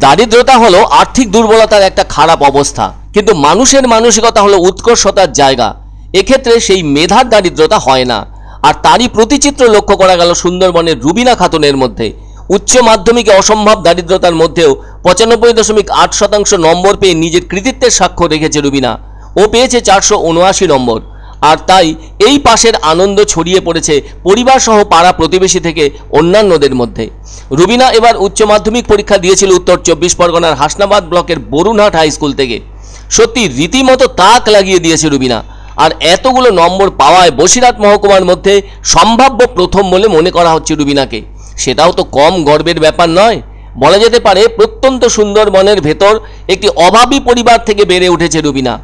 দারিদ্রতা হলো আর্থিক দুর্বলতার একটা খারাপ অবস্থা, কিন্তু মানুষের মানসিকতা হলো উৎকর্ষতার জায়গা। এক্ষেত্রে সেই মেধার দারিদ্রতা হয় না। আর তারই প্রতিচিত্র লক্ষ্য করা গেল সুন্দরবনের রুবিনা খাতুনের মধ্যে। উচ্চ মাধ্যমিকে অসম্ভব দারিদ্রতার মধ্যেও 95.8% নম্বর পেয়ে নিজের কৃতিত্বের স্বাক্ষর রেখেছে রুবিনা। ও পেয়েছে 479 নম্বর। আর তাই এই পাশের আনন্দ ছড়িয়ে পড়েছে পরিবার সহ পাড়া প্রতিবেশী থেকে অন্যান্যদের মধ্যে। রুবিনা এবার উচ্চ মাধ্যমিক পরীক্ষা দিয়েছিল উত্তর 24 পরগনার হাসনাবাদ ব্লকের বরুণহাট হাই স্কুল থেকে। সত্যি রীতিমতো তাক লাগিয়ে দিয়েছে রুবিনা। আর এতগুলো নম্বর পাওয়ায় বসিরহাট মহকুমার মধ্যে সম্ভাব্য প্রথম বলে মনে করা হচ্ছে রুবিনাকে। সেটাও তো কম গর্বের ব্যাপার নয়। বলা যেতে পারে প্রত্যন্ত সুন্দরবনের ভেতর একটি অভাবী পরিবার থেকে বেড়ে উঠেছে রুবিনা।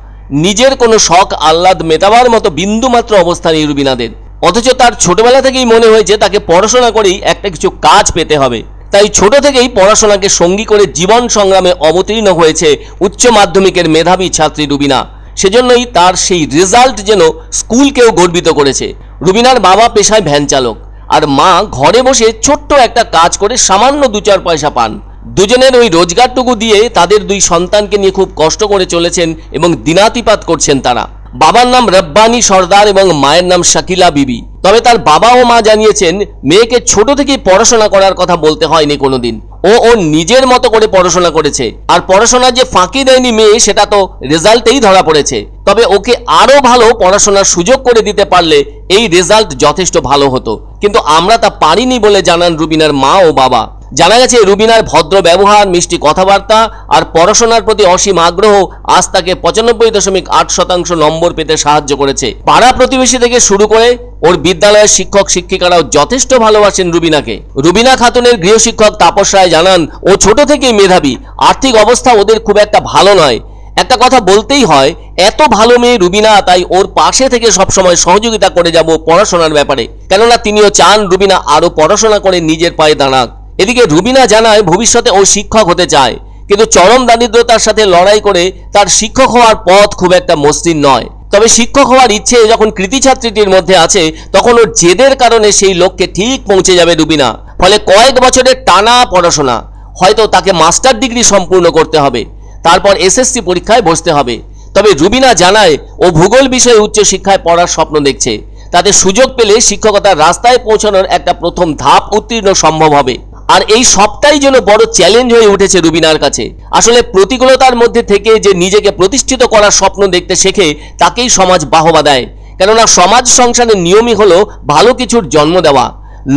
নিজের কোনো শখ আহ্লাদ মেটাবার মতো বিন্দুমাত্র অবস্থা নেই রুবিনাদের। অথচ তার ছোটবেলা থেকেই মনে হয়েছে তাকে পড়াশোনা করেই একটা কিছু কাজ পেতে হবে। তাই ছোট থেকেই পড়াশোনাকে সঙ্গী করে জীবন সংগ্রামে অবতীর্ণ হয়েছে উচ্চ মাধ্যমিকের মেধাবী ছাত্রী রুবিনা। সেজন্যই তার সেই রেজাল্ট যেন স্কুলকেও গর্বিত করেছে। রুবিনার বাবা পেশায় ভ্যান চালক, আর মা ঘরে বসে ছোট্ট একটা কাজ করে সামান্য 2-4 পয়সা পান। দুজনের ওই রোজগারটুকু দিয়ে তাদের দুই সন্তানকে নিয়ে খুব কষ্ট করে চলেছেন এবং দিনাতিপাত করছেন তারা। বাবার নাম রব্বানী সর্দার এবং মায়ের নাম শাকিলা বিবি। তবে তার বাবা ও মা জানিয়েছেন মেয়েকে ছোট থেকেই পড়াশোনা করার কথা বলতে হয়নি কোনোদিন। ও ওর নিজের মতো করে পড়াশোনা করেছে। আর পড়াশোনা যে ফাঁকি দেয়নি মেয়ে, সেটা তো রেজাল্টেই ধরা পড়েছে। তবে ওকে আরো ভালো পড়াশোনার সুযোগ করে দিতে পারলে এই রেজাল্ট যথেষ্ট ভালো হতো, কিন্তু আমরা তা পারিনি বলে জানান রুবিনার মা ও বাবা। জানা গেছে রুবিনার ভদ্র ব্যবহার, মিষ্টি কথাবার্তা আর পড়াশোনার প্রতি অসীম আগ্রহ আজ তাকে 95.8% নম্বর পেতে সাহায্য করেছে। পাড়া প্রতিবেশী থেকে শুরু করে ওর বিদ্যালয়ের শিক্ষক শিক্ষিকারাও যথেষ্ট ভালোবাসেন রুবিনাকে। রুবিনা খাতুনের গৃহশিক্ষক তাপস রায় জানান ও ছোট থেকেই মেধাবী। আর্থিক অবস্থা ওদের খুব একটা ভালো নয়। একটা কথা বলতেই হয়, এত ভালো মেয়ে রুবিনা, তাই ওর পাশে থেকে সবসময় সহযোগিতা করে যাব পড়াশোনার ব্যাপারে। কেননা তিনিও চান রুবিনা আরো পড়াশোনা করে নিজের পায়ে দাঁড়াক। এদিকে রুবিনা জানায় ভবিষ্যতে ও শিক্ষক হতে চায়, কিন্তু চরম দারিদ্রতার সাথে লড়াই করে তার শিক্ষক হওয়ার পথ খুব একটা মসৃণ নয়। তবে শিক্ষক হওয়ার ইচ্ছে যখন কৃতি ছাত্রীটির মধ্যে আছে, তখন ওর জেদের কারণে সেই লক্ষ্যে ঠিক পৌঁছে যাবে রুবিনা। ফলে কয়েক বছরের টানা পড়াশোনা, হয়তো তাকে মাস্টার ডিগ্রি সম্পূর্ণ করতে হবে, তারপর এসএসসি পরীক্ষায় বসতে হবে। তবে রুবিনা জানায় ও ভূগোল বিষয়ে উচ্চশিক্ষায় পড়ার স্বপ্ন দেখছে। তাতে সুযোগ পেলে শিক্ষকতার রাস্তায় পৌঁছানোর একটা প্রথম ধাপ উত্তীর্ণ সম্ভব হবে। আর এই সবটাই যেন বড় চ্যালেঞ্জ হয়ে উঠেছে রুবিনার কাছে। আসলে প্রতিকূলতার মধ্যে থেকে যে নিজেকে প্রতিষ্ঠিত করার স্বপ্ন দেখতে শেখে, তাকেই সমাজ বাহবা দেয়। কেননা সমাজ সংসারের নিয়মই হলো ভালো কিছুর জন্ম দেওয়া,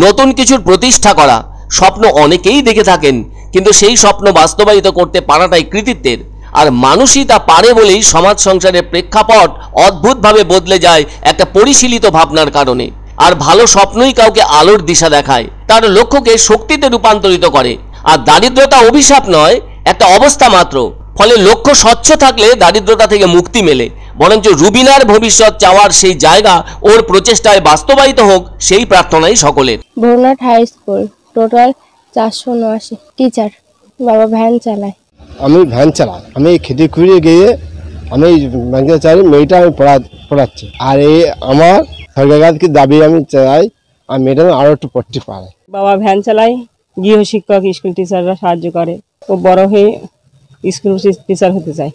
নতুন কিছুর প্রতিষ্ঠা করা। স্বপ্ন অনেকেই দেখে থাকেন, কিন্তু সেই স্বপ্ন বাস্তবায়িত করতে পারাটাই কৃতিত্বের। আর মানুষই তা পারে বলেই সমাজ সংসারের প্রেক্ষাপট অদ্ভুতভাবে বদলে যায় একটা পরিশীলিত ভাবনার কারণে। আর ভালো স্বপ্নই কাউকে আলোর দিশা দেখায়, তার লক্ষ্যকে শক্তিতে রূপান্তরিত করে। আর দারিদ্রতা অভিশাপ নয়, একটা অবস্থা মাত্র। ফলে লক্ষ্য স্বচ্ছ থাকলে দারিদ্রতা থেকে মুক্তি মেলে। বরঞ্চ রুবিনার ভবিষ্যৎ চাওয়ার সেই জায়গা ওর প্রচেষ্টায় বাস্তবায়িত হোক, সেই প্রার্থনাই সকলের। Barunhat high school, total 479। Teacher, বাবা ভ্যান চালায়। আমি ভ্যান চালাই। আমি খেতে খুঁড়ে গিয়ে আমি ব্যাংকে চাই, মেয়েটা আমি পড়াচ্ছি। আর এই আমার সরকার কি দাবি আমি চাই, আর মেয়েটা আরো একটু পড়তে পারে। বাবা ভ্যান চালায়, গৃহশিক্ষক, স্কুল টিচাররা সাহায্য করে। ও বড় হয়ে স্কুল টিচার হতে চায়।